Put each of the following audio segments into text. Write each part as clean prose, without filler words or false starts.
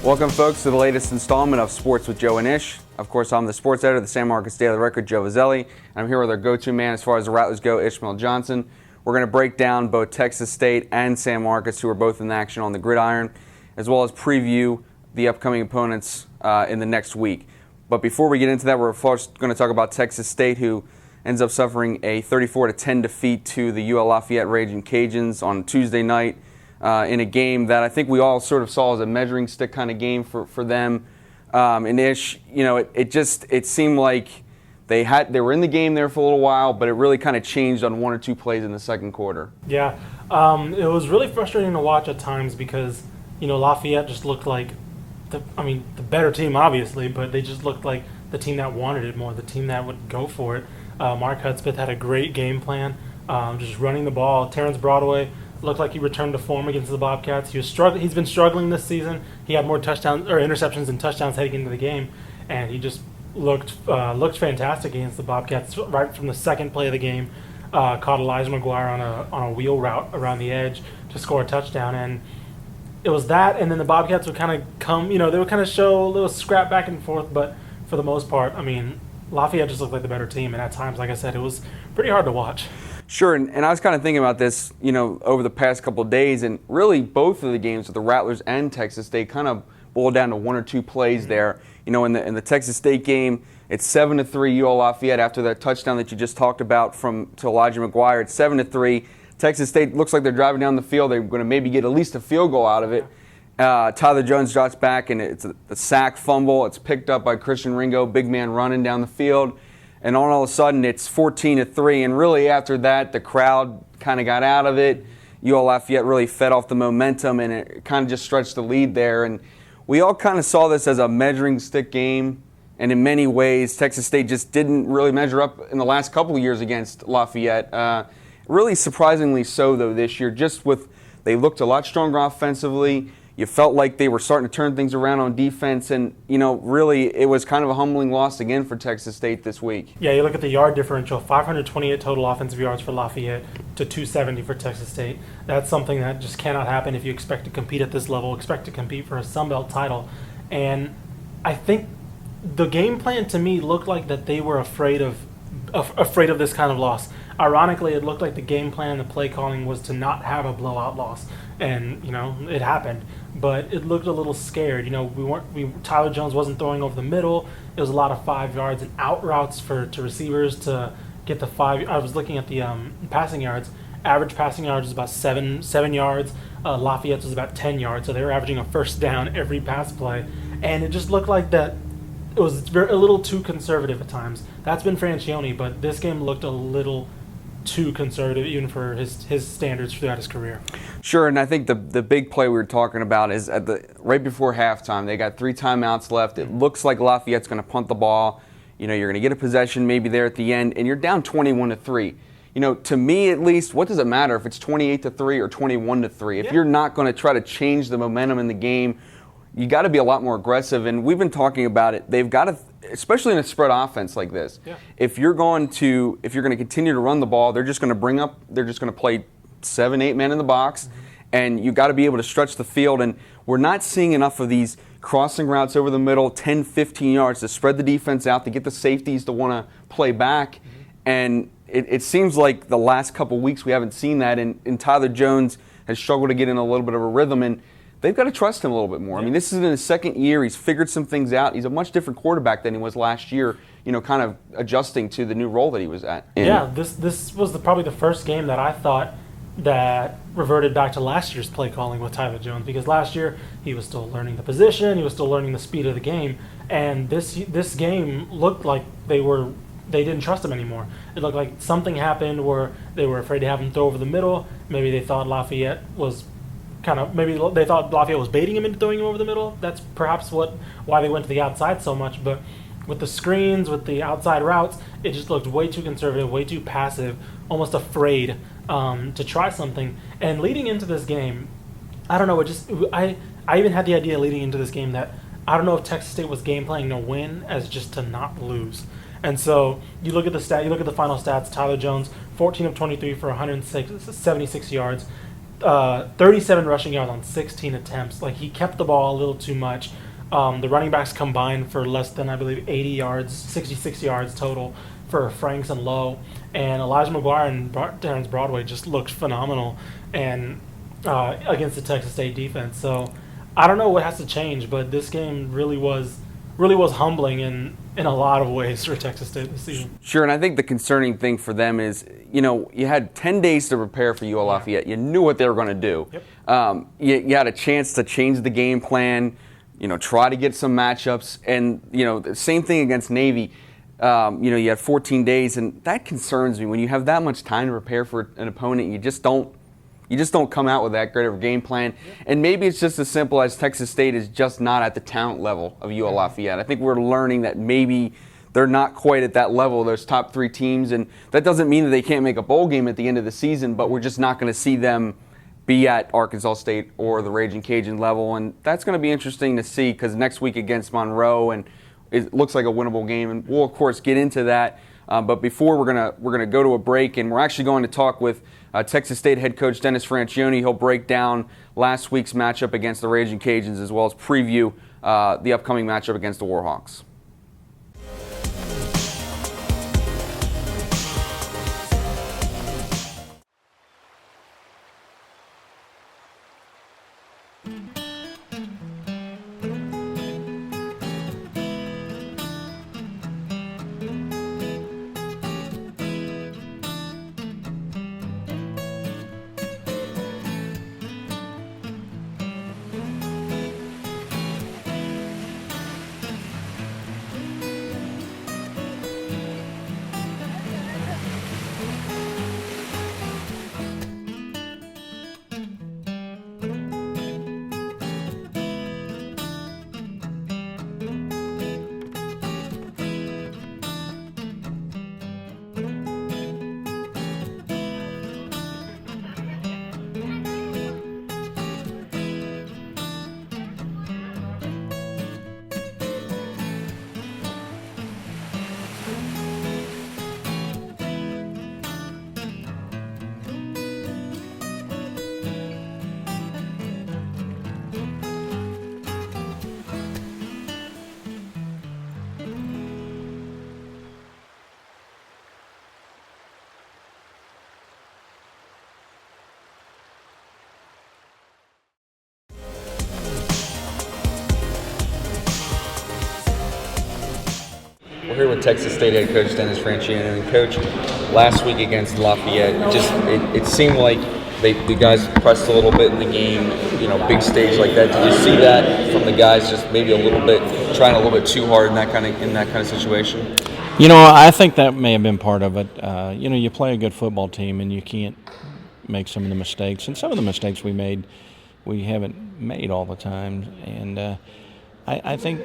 Welcome, folks, to the latest installment of Sports with Joe and Ish. Of course, I'm the sports editor of the San Marcos Daily Record, Joe Vazzelli, and I'm here with our go-to man as far as the Rattlers go, Ishmael Johnson. We're going to break down both Texas State and San Marcos, who are both in action on the gridiron, as well as preview the upcoming opponents in the next week. But before we get into that, we're first going to talk about Texas State, who ends up suffering a 34-10 defeat to the UL Lafayette Raging Cajuns on Tuesday night in a game that I think we all sort of saw as a measuring stick kind of game for them. And Ish, it seemed like they were in the game there for a little while, but it really kind of changed on one or two plays in the second quarter. Yeah, it was really frustrating to watch at times because, Lafayette just looked like the better team, obviously, but they just looked like the team that wanted it more, the team that would go for it. Mark Hudspeth had a great game plan, just running the ball. Terrence Broadway looked like he returned to form against the Bobcats. He's been struggling this season. He had more touchdowns or interceptions and touchdowns heading into the game, and he just looked fantastic against the Bobcats right from the second play of the game. Caught Elijah McGuire on a wheel route around the edge to score a touchdown, and it was that. And then the Bobcats would kind of come, they would kind of show a little scrap back and forth, but for the most part, Lafayette just looked like the better team, and at times, like I said, it was pretty hard to watch. Sure, and I was kind of thinking about this, over the past couple of days, and really both of the games with the Rattlers and Texas State kind of boiled down to one or two plays there. In the Texas State game, it's 7-3 UL Lafayette after that touchdown that you just talked about to Elijah McGuire. It's 7-3. Texas State looks like they're driving down the field. They're going to maybe get at least a field goal out of it. Tyler Jones drops back, and it's a sack fumble. It's picked up by Christian Ringo, big man running down the field. And all of a sudden, it's 14-3. And really after that, the crowd kind of got out of it. UL Lafayette really fed off the momentum, and it kind of just stretched the lead there. And we all kind of saw this as a measuring stick game. And in many ways, Texas State just didn't really measure up in the last couple of years against Lafayette. Really surprisingly so, though, this year. They looked a lot stronger offensively. You felt like they were starting to turn things around on defense, and, really it was kind of a humbling loss again for Texas State this week. Yeah, you look at the yard differential, 528 total offensive yards for Lafayette to 270 for Texas State. That's something that just cannot happen if you expect to compete at this level, expect to compete for a Sun Belt title. And I think the game plan to me looked like that they were afraid of this kind of loss. Ironically, it looked like the game plan, the play calling was to not have a blowout loss. And, it happened. But it looked a little scared. Tyler Jones wasn't throwing over the middle. It was a lot of 5 yards and out routes to receivers to get the 5. I was looking at the passing yards. Average passing yards was about 7 yards. Lafayette's was about 10 yards. So they were averaging a first down every pass play. And it just looked like that it was a little too conservative at times. That's been Francione, but this game looked a little too conservative even for his standards throughout his career. Sure, and I think the big play we were talking about is right before halftime. They got 3 timeouts left. It looks like Lafayette's going to punt the ball. You're going to get a possession maybe there at the end, and you're down 21-3. To me at least, what does it matter if it's 28-3 or 21-3? If you're not going to try to change the momentum in the game, you got to be a lot more aggressive. And we've been talking about it. They've got to, especially in a spread offense like this. Yeah. If you're going to continue to run the ball, they're just going to play 7-8 men in the box, and you got to be able to stretch the field. And we're not seeing enough of these crossing routes over the middle, 10-15 yards to spread the defense out, to get the safeties to want to play back. And it seems like the last couple weeks we haven't seen that, and Tyler Jones has struggled to get in a little bit of a rhythm, and they've got to trust him a little bit more. Yeah. This is in his second year. He's figured some things out. He's a much different quarterback than he was last year, kind of adjusting to the new role that he was at. Yeah, this was probably the first game that I thought that reverted back to last year's play calling with Tyler Jones, because last year he was still learning the position, he was still learning the speed of the game, and this game looked like they didn't trust him anymore. It looked like something happened where they were afraid to have him throw over the middle. Maybe they thought Lafayette was baiting him into throwing him over the middle. That's perhaps why they went to the outside so much. But with the screens, with the outside routes, it just looked way too conservative, way too passive, almost afraid to try something. And leading into this game, I don't know. I even had the idea leading into this game that I don't know if Texas State was game playing to win as just to not lose. And so you look at the final stats. Tyler Jones, 14 of 23 for 176 yards. 37 rushing yards on 16 attempts. Like, he kept the ball a little too much. The running backs combined for less than, I believe, 80 yards, 66 yards total for Franks and Lowe. And Elijah McGuire and Terrence Broadway just looked phenomenal and against the Texas State defense. So I don't know what has to change, but this game really was humbling in a lot of ways for Texas State this season. Sure, and I think the concerning thing for them is, you had 10 days to prepare for UL Lafayette. You knew what they were going to do. Yep. You had a chance to change the game plan, try to get some matchups, and, the same thing against Navy. You had 14 days, and that concerns me. When you have that much time to prepare for an opponent, you just don't come out with that great of a game plan. And maybe it's just as simple as Texas State is just not at the talent level of UL Lafayette. I think we're learning that maybe they're not quite at that level, those top three teams. And that doesn't mean that they can't make a bowl game at the end of the season, but we're just not going to see them be at Arkansas State or the Raging Cajun level. And that's going to be interesting to see, because next week against Monroe, and it looks like a winnable game. And we'll, of course, get into that. But before, we're gonna go to a break, and we're actually going to talk with Texas State head coach Dennis Franchione. He'll break down last week's matchup against the Raging Cajuns, as well as preview the upcoming matchup against the Warhawks. We're here with Texas State head coach Dennis Franchione. And Coach, last week against Lafayette, it seemed like the guys pressed a little bit in the game, big stage like that. Did you see that from the guys, just maybe a little bit, trying a little bit too hard in that kind of situation? I think that may have been part of it. You play a good football team, and you can't make some of the mistakes. And some of the mistakes we made, we haven't made all the time. And I think,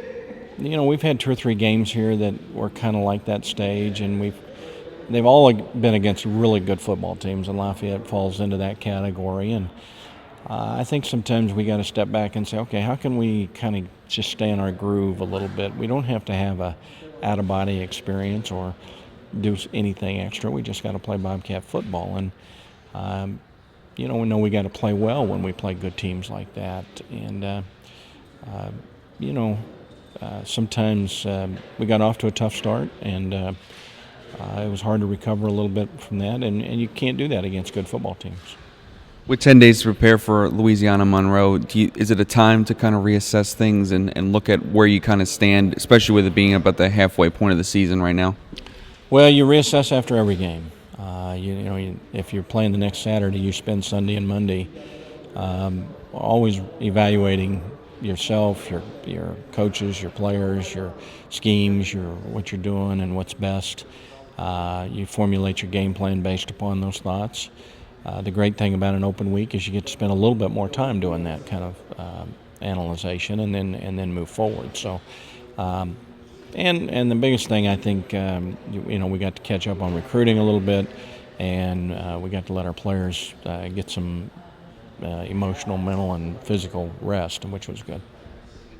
we've had 2 or 3 games here that were kind of like that stage, and they've all been against really good football teams, and Lafayette falls into that category. And I think sometimes we got to step back and say, okay, how can we kind of just stay in our groove a little bit? We don't have to have a out-of-body experience or do anything extra. We just got to play Bobcat football. And, we know we got to play well when we play good teams like that. And, sometimes we got off to a tough start, and it was hard to recover a little bit from that. And you can't do that against good football teams. With 10 days to prepare for Louisiana Monroe, is it a time to kind of reassess things and look at where you kind of stand, especially with it being about the halfway point of the season right now? Well, you reassess after every game. If you're playing the next Saturday, you spend Sunday and Monday always evaluating yourself, your coaches, your players, your schemes, what you're doing and what's best. You formulate your game plan based upon those thoughts. The great thing about an open week is you get to spend a little bit more time doing that kind of analyzation and then move forward. So, and the biggest thing I think, we got to catch up on recruiting a little bit, and we got to let our players get some emotional, mental, and physical rest, which was good.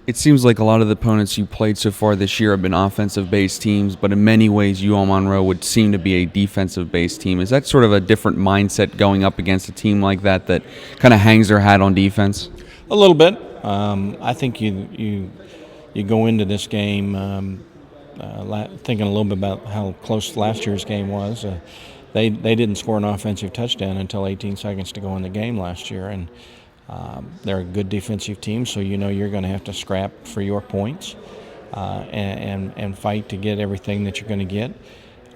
It seems like a lot of the opponents you played so far this year have been offensive-based teams, but in many ways, UL Monroe would seem to be a defensive-based team. Is that sort of a different mindset going up against a team like that kind of hangs their hat on defense? A little bit. I think you go into this game thinking a little bit about how close last year's game was. They didn't score an offensive touchdown until 18 seconds to go in the game last year, and they're a good defensive team, so you know you're going to have to scrap for your points and fight to get everything that you're going to get,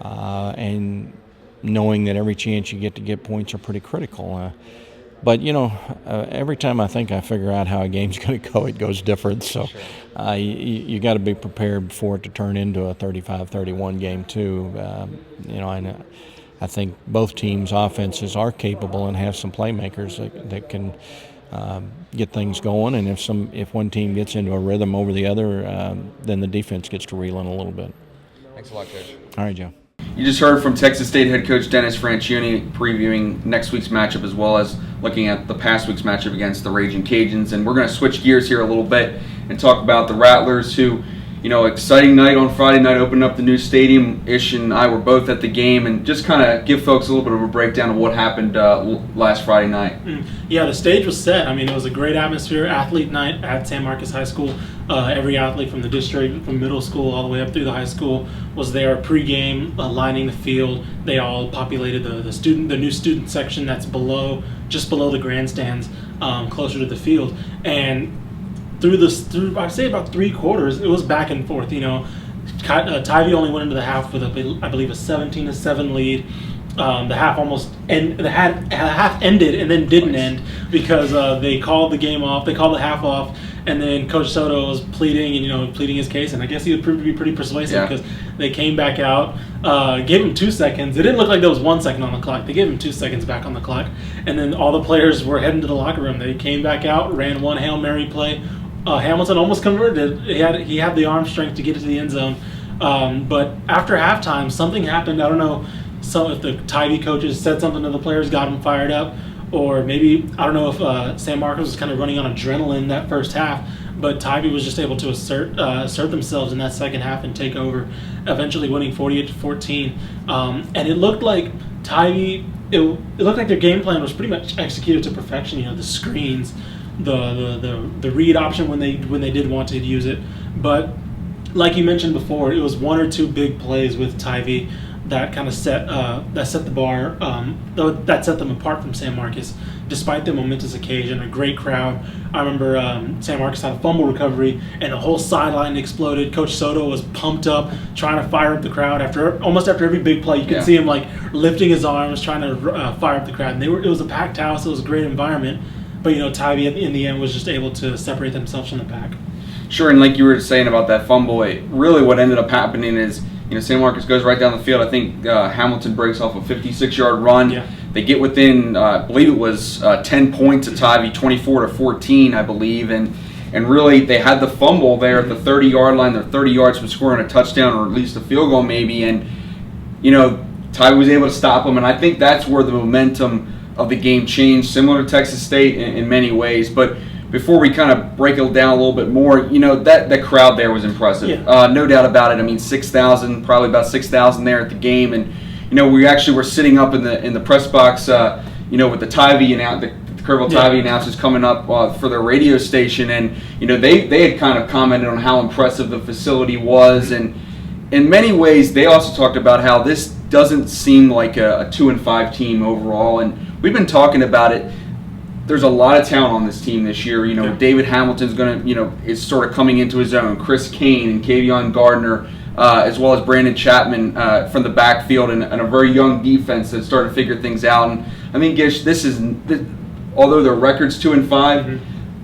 and knowing that every chance you get to get points are pretty critical. But, every time I think I figure out how a game's going to go, it goes different. So you got to be prepared for it to turn into a 35-31 game too. I think both teams' offenses are capable and have some playmakers that can get things going. And if one team gets into a rhythm over the other, then the defense gets to reeling a little bit. Thanks a lot, Coach. All right, Joe. You just heard from Texas State head coach Dennis Franchione previewing next week's matchup as well as looking at the past week's matchup against the Raging Cajuns. And we're going to switch gears here a little bit and talk about the Rattlers who, exciting night on Friday night, opened up the new stadium. Ish and I were both at the game, and just kind of give folks a little bit of a breakdown of what happened last Friday night. Yeah, the stage was set. I mean, it was a great atmosphere, athlete night at San Marcos High School. Every athlete from the district, from middle school all the way up through the high school, was there pregame, lining the field. They all populated the new student section that's just below the grandstands, closer to the field. And through I'd say about 3 quarters, it was back and forth. Tivy only went into the half with I believe a 17-7 lead. The half the half ended and then didn't end because they called the game off. They called the half off, and then Coach Soto was pleading his case, and I guess he would prove to be pretty persuasive because they came back out, gave him 2 seconds. It didn't look like there was 1 second on the clock. They gave him 2 seconds back on the clock, and then all the players were heading to the locker room. They came back out, ran one Hail Mary play. Hamilton almost converted. He had the arm strength to get it to the end zone, but after halftime, something happened. I don't know. So if the Tivy coaches said something to the players, got them fired up, or maybe, I don't know if San Marcos was kind of running on adrenaline that first half, but Tivy was just able to assert themselves in that second half and take over, eventually winning 48-14. And it looked like Tivy, it looked like their game plan was pretty much executed to perfection. The screens, the read option when they did want to use it, but like you mentioned before, it was 1 or 2 big plays with Tivy that kind of set the bar, that set them apart from San Marcos, despite the momentous occasion. A great crowd. I remember San Marcos had a fumble recovery, and the whole sideline exploded. Coach Soto was pumped up, trying to fire up the crowd. Almost after every big play, you could see him lifting his arms, trying to fire up the crowd. And it was a packed house. It was a great environment. But Tivy in the end was just able to separate themselves from the pack. Sure, and like you were saying about that fumble, what ended up happening is San Marcos goes right down the field. I think Hamilton breaks off a 56-yard run. Yeah. They get within, I believe it was 10 points at Tivy, 24-14, I believe, and really they had the fumble there at the 30-yard line. They're 30 yards from scoring a touchdown or at least a field goal maybe, and Tivy was able to stop them, and I think that's where the momentum of the game changed, similar to Texas State in many ways. But before we kind of break it down a little bit more, that crowd there was impressive. Yeah. No doubt about it. I mean, 6,000, probably about 6,000 there at the game, and we actually were sitting up in the press box, with the Tivy the Kerrville Tivy announcers coming up for their radio station, and they had kind of commented on how impressive the facility was, and in many ways they also talked about how this doesn't seem like a 2-5 team overall, and we've been talking about it. There's a lot of talent on this team this year. David Hamilton's going to, is sort of coming into his own. Chris Kane and Kavion Gardner, as well as Brandon Chapman from the backfield, and a very young defense that started to figure things out. And I mean, Gish, although their record's 2-5,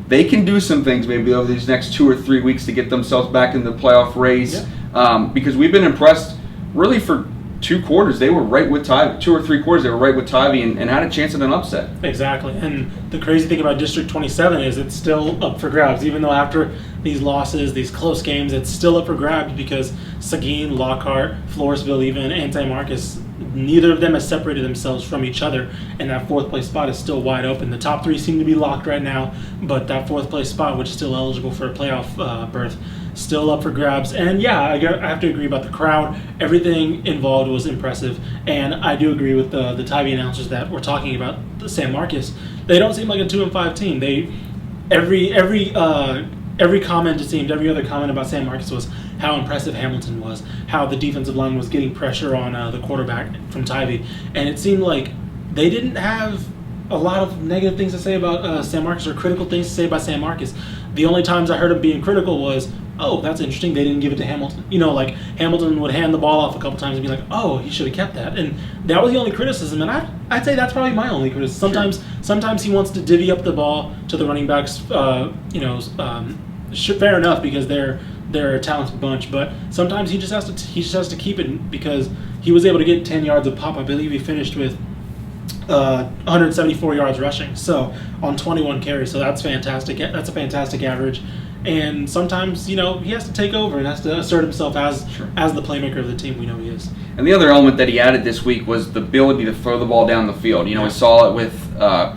they can do some things maybe over these next 2 or 3 weeks to get themselves back in the playoff race. Yeah. Because we've been impressed really for 2 quarters. They were right with Tivy. 2 or 3 quarters, they were right with Tivy and had a chance at an upset. Exactly. And the crazy thing about District 27 is it's still up for grabs. Even though after these losses, these close games, it's still up for grabs because Seguin, Lockhart, Floresville even, and San Marcos, neither of them has separated themselves from each other, and that fourth place spot is still wide open. The top three seem to be locked right now, but that fourth place spot, which is still eligible for a playoff berth, still up for grabs. And yeah, I have to agree about the crowd. Everything involved was impressive, and I do agree with the Tybee announcers that we're talking about San Marcos. They don't seem like a 2-5 team. They every comment, it seemed, every other comment about San Marcos was how impressive Hamilton was, how the defensive line was getting pressure on the quarterback from Tybee, and it seemed like they didn't have a lot of negative things to say about San Marcos or critical things to say about San Marcos. The only times I heard him being critical was, oh, that's interesting, they didn't give it to Hamilton. Like Hamilton would hand the ball off a couple times and be like, oh, he should have kept that. And that was the only criticism, and I'd say that's probably my only criticism. Sometimes he wants to divvy up the ball to the running backs, fair enough, because they're a talented bunch, but sometimes he just has to keep it because he was able to get 10 yards of pop. I believe he finished with 174 yards rushing, so on 21 carries. So that's fantastic. That's a fantastic average. And sometimes, he has to take over and has to assert himself as the playmaker of the team. We know he is. And the other element that he added this week was the ability to throw the ball down the field. We saw it with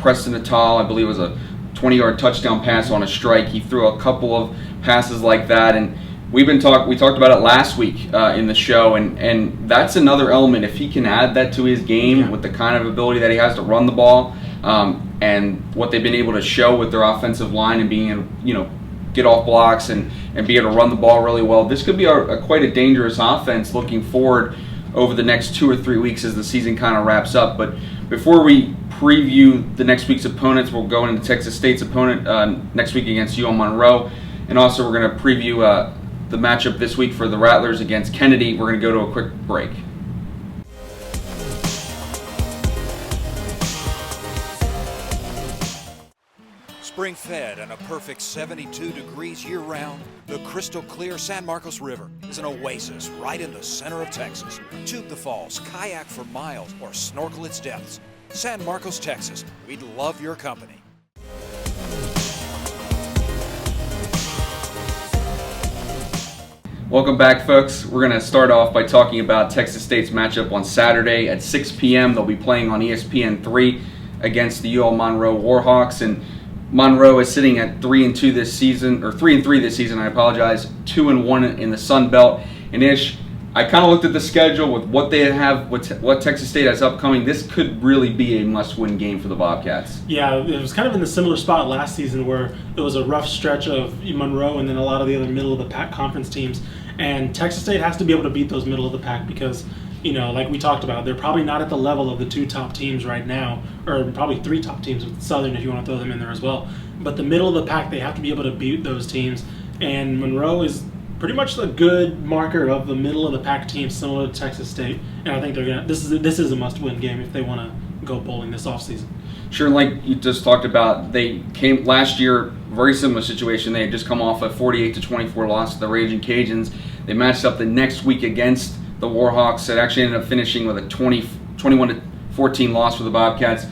Preston Natal. I believe it was a 20-yard touchdown pass on a strike. He threw a couple of passes like that, and we talked about it last week in the show, and that's another element. If he can add that to his game with the kind of ability that he has to run the ball, and what they've been able to show with their offensive line and being able to, get off blocks and be able to run the ball really well, this could be quite a dangerous offense looking forward over the next 2 or 3 weeks as the season kind of wraps up. But before we preview the next week's opponents, we'll go into Texas State's opponent next week against UL Monroe, and also we're going to preview the matchup this week for the Rattlers against Kennedy. We're going to go to a quick break. Spring-fed and a perfect 72 degrees year-round, the crystal clear San Marcos River is an oasis right in the center of Texas. Tube the falls, kayak for miles, or snorkel its depths. San Marcos, Texas. We'd love your company. Welcome back, folks. We're going to start off by talking about Texas State's matchup on Saturday at 6 p.m. They'll be playing on ESPN3 against the UL Monroe Warhawks, and Monroe is sitting at 3-2 this season, or 3-3 this season. I apologize. 2-1 in the Sun Belt. And Ish, I kind of looked at the schedule with what they have, what Texas State has upcoming. This could really be a must-win game for the Bobcats. Yeah, it was kind of in the similar spot last season where it was a rough stretch of Monroe and then a lot of the other middle-of-the-pack conference teams. And Texas State has to be able to beat those middle-of-the-pack because, like we talked about, they're probably not at the level of the 2 top teams right now, or probably 3 top teams with Southern if you want to throw them in there as well. But the middle of the pack, they have to be able to beat those teams. And Monroe is pretty much a good marker of the middle of the pack team, similar to Texas State. And I think they're gonna. This is a must-win game if they want to go bowling this offseason. Sure, like you just talked about, they came last year, very similar situation. They had just come off a 48-24 loss to the Raging Cajuns. They matched up the next week against the Warhawks. It actually ended up finishing with a 21-14 loss for the Bobcats.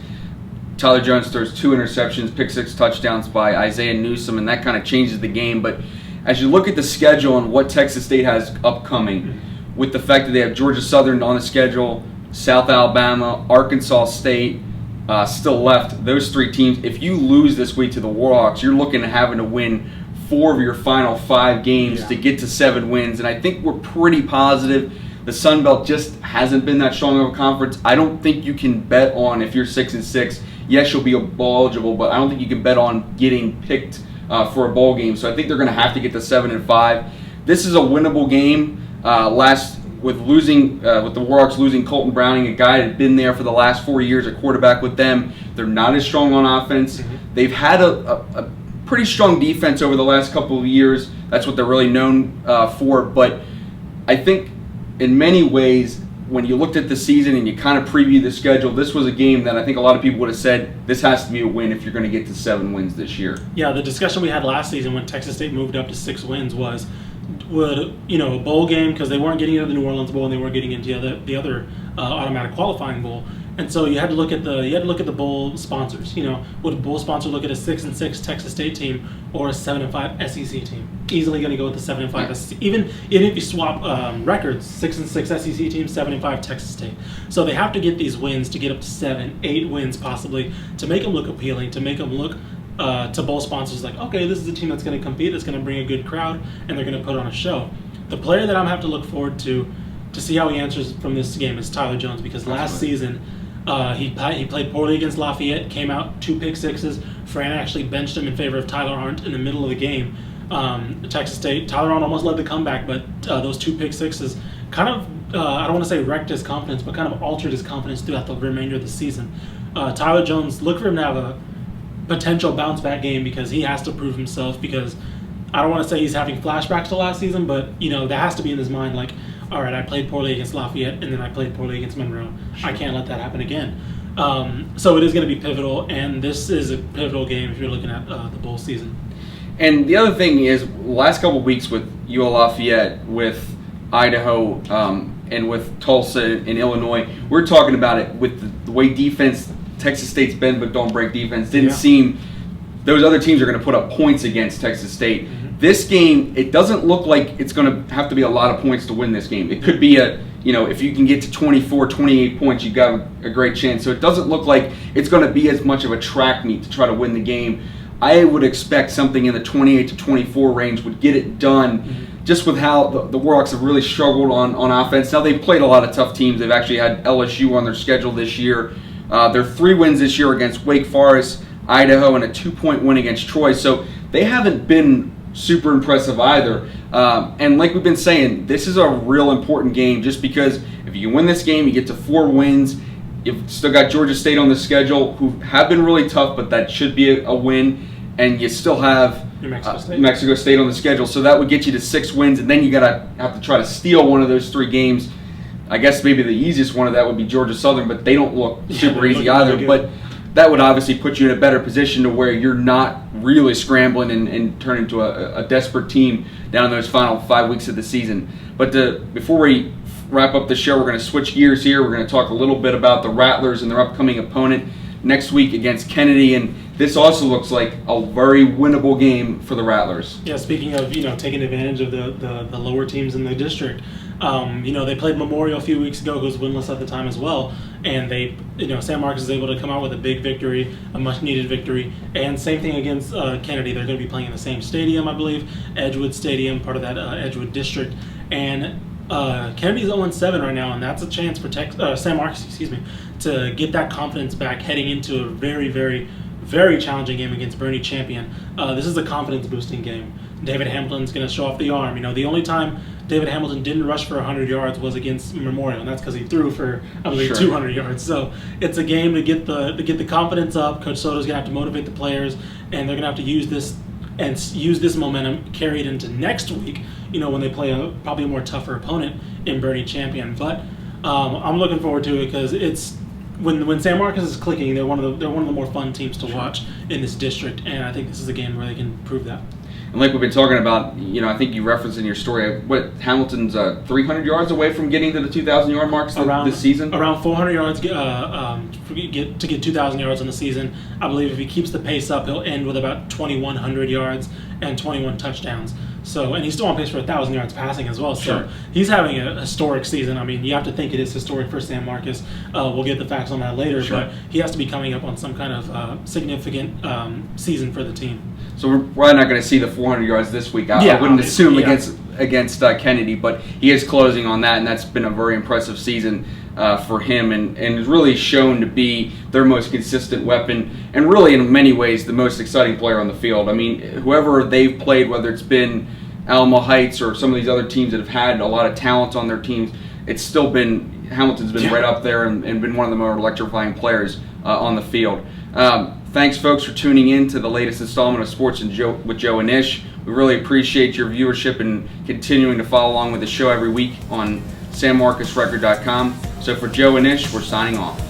Tyler Jones throws 2 interceptions, pick 6 touchdowns by Isaiah Newsome, and that kind of changes the game. But as you look at the schedule and what Texas State has upcoming, with the fact that they have Georgia Southern on the schedule, South Alabama, Arkansas State still left, those 3 teams, if you lose this week to the Warhawks, you're looking at having to win 4 of your final 5 games to get to 7 wins. And I think we're pretty positive the Sun Belt just hasn't been that strong of a conference. I don't think you can bet on, if you're 6-6, yes, you'll be bowl eligible, but I don't think you can bet on getting picked for a bowl game. So I think they're going to have to get to 7-5. This is a winnable game. With the Warhawks losing Colton Browning, a guy that had been there for the last 4 years, a quarterback with them. They're not as strong on offense. They've had a pretty strong defense over the last couple of years. That's what they're really known for. But I think in many ways, when you looked at the season and you kind of previewed the schedule, this was a game that I think a lot of people would have said, this has to be a win if you're going to get to 7 wins this year. Yeah, the discussion we had last season when Texas State moved up to 6 wins was, would, a bowl game, because they weren't getting into the New Orleans Bowl and they weren't getting into the other automatic qualifying bowl. And so you had to look at the bowl sponsors. Would a bowl sponsor look at a 6-6 Texas State team or a 7-5 SEC team? Easily going to go with the 7-5 SEC. Even if you swap records, 6-6 SEC team, 7-5 Texas State. So they have to get these wins to get up to 7-8 wins possibly to make them look appealing, to make them look to bowl sponsors like, okay, this is a team that's going to compete, that's going to bring a good crowd, and they're going to put on a show. The player that I'm going to have to look forward to see how he answers from this game is Tyler Jones, because last season he played poorly against Lafayette, came out 2 pick sixes. Fran actually benched him in favor of Tyler Arndt in the middle of the game. Texas State, Tyler Arndt almost led the comeback, but those 2 pick sixes kind of, I don't want to say wrecked his confidence, but kind of altered his confidence throughout the remainder of the season. Tyler Jones, look for him to have a potential bounce back game, because he has to prove himself, because I don't want to say he's having flashbacks to last season, but that has to be in his mind, like, all right, I played poorly against Lafayette and then I played poorly against Monroe. I can't let that happen again. So it is going to be pivotal, and this is a pivotal game if you're looking at the bowl season. And the other thing is, last couple of weeks with UL Lafayette, with Idaho, and with Tulsa and Illinois, we're talking about it with the way defense, Texas State's bend but don't break defense, didn't seem those other teams are going to put up points against Texas State. This game, it doesn't look like it's going to have to be a lot of points to win this game. It could be if you can get to 24, 28 points, you've got a great chance. So it doesn't look like it's going to be as much of a track meet to try to win the game. I would expect something in the 28 to 24 range would get it done, just with how the Warhawks have really struggled on offense. Now, they've played a lot of tough teams. They've actually had LSU on their schedule this year. Their 3 wins this year against Wake Forest, Idaho, and a 2-point win against Troy. So they haven't been super impressive either. And like we've been saying, this is a real important game, just because if you win this game, you get to 4 wins. You've still got Georgia State on the schedule, who have been really tough, but that should be a win. And you still have Mexico State on the schedule, so that would get you to 6 wins. And then you have to try to steal one of those 3 games. I guess maybe the easiest one of that would be Georgia Southern, but they don't look super easy either. But that would obviously put you in a better position to where you're not really scrambling and turn into a desperate team down in those final 5 weeks of the season. But before we wrap up the show, we're going to switch gears here. We're going to talk a little bit about the Rattlers and their upcoming opponent next week against Kennedy. And this also looks like a very winnable game for the Rattlers. Yeah, speaking of taking advantage of the lower teams in the district, they played Memorial a few weeks ago, who was winless at the time as well, and they San Marcos is able to come out with a big victory, a much needed victory. And same thing against Kennedy. They're going to be playing in the same stadium, I believe, Edgewood Stadium, part of that Edgewood district. And Kennedy's 0-7 right now, and that's a chance for San Marcos, to get that confidence back heading into a very, very, very challenging game against Bernie Champion. This is a confidence-boosting game. David Hamilton's going to show off the arm. The only time David Hamilton didn't rush for 100 yards was against Memorial, and that's because he threw for, I believe, 200 yards. So it's a game to get the confidence up. Coach Soto's going to have to motivate the players, and they're going to have to use this momentum carried into next week, when they play probably a more tougher opponent in Bernie Champion. But I'm looking forward to it, because it's when San Marcos is clicking, they're one of the more fun teams to watch in this district, and I think this is a game where they can prove that. And like we've been talking about, I think you referenced in your story, Hamilton's 300 yards away from getting to the 2,000-yard marks this season? Around 400 yards to get 2,000 yards on the season. I believe if he keeps the pace up, he'll end with about 2,100 yards and 21 touchdowns. So, and he's still on pace for 1,000 yards passing as well. So he's having a historic season. I mean, you have to think it is historic for San Marcos. We'll get the facts on that later, but he has to be coming up on some kind of significant season for the team. So we're not going to see the 400 yards this week. I wouldn't assume against Kennedy, but he is closing on that, and that's been a very impressive season for him, and has really shown to be their most consistent weapon, and really in many ways the most exciting player on the field. I mean, whoever they've played, whether it's been Alamo Heights or some of these other teams that have had a lot of talent on their teams, it's still been Hamilton's been right up there and been one of the more electrifying players on the field. Thanks, folks, for tuning in to the latest installment of Sports with Joe and Ish. We really appreciate your viewership and continuing to follow along with the show every week on SanMarcosRecord.com. So for Joe and Ish, we're signing off.